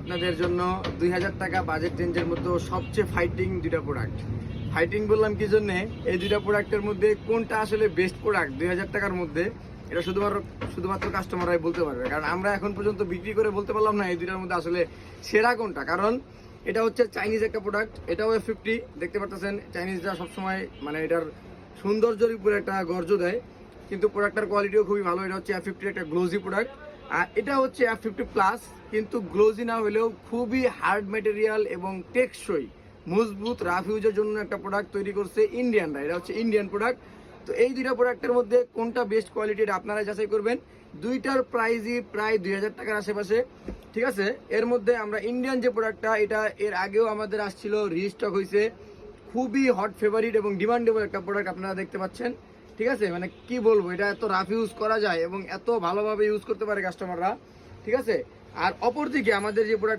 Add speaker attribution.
Speaker 1: আপনাদের জন্য 2000 টাকা বাজেট রেঞ্জের মধ্যে সবচেয়ে ফাইটিং দুইটা প্রোডাক্ট। ফাইটিং বললাম কি জন্যে, এই দুইটা প্রোডাক্টের মধ্যে কোনটা আসলে বেস্ট প্রোডাক্ট 2000 টাকার মধ্যে, এটা শুধুমাত্র কাস্টমাররাই বলতে পারবে। কারণ আমরা এখন পর্যন্ত বিক্রি করে বলতে পারলাম না এই দুইটার মধ্যে আসলে সেরা কোনটা। কারণ এটা হচ্ছে চাইনিজ একটা প্রোডাক্ট, এটাও F50 দেখতে পাচ্ছেন। চাইনিজরা সবসময় মানে এটার সৌন্দর্যের উপরে একটা গর্জ দেয়, কিন্তু প্রোডাক্টের কোয়ালিটিও খুবই ভালো। এটা হচ্ছে F50 একটা গ্লোজি প্রোডাক্ট, আর এটা হচ্ছে F50 প্লাস, কিন্তু গ্লোজি না হলেও খুবই হার্ড ম্যাটেরিয়াল এবং টেকসই মজবুত রাফ ইউজের জন্য একটা প্রোডাক্ট তৈরি করছে ইন্ডিয়ানরা। এটা হচ্ছে ইন্ডিয়ান প্রোডাক্ট। তো এই দুইটা প্রোডাক্টের মধ্যে কোনটা বেস্ট কোয়ালিটির আপনারা যাচাই করবেন। দুইটার প্রাইসই প্রায় 2000 টাকার আশেপাশে, ঠিক আছে। এর মধ্যে আমরা ইন্ডিয়ান যে প্রোডাক্টটা, এটা এর আগেও আমাদের আসছিল, রিস্টক হয়েছে, খুবই হট ফেভারিট এবং ডিমান্ডেবল একটা প্রোডাক্ট আপনারা দেখতে পাচ্ছেন, ঠিক আছে। মানে কি বলবো, এটা এত রাফ ইউজ করা যায় এবং এত ভালোভাবে ইউজ করতে পারে কাস্টমাররা, ঠিক আছে। আর অপরদিকে আমাদের যে প্রোডাক্ট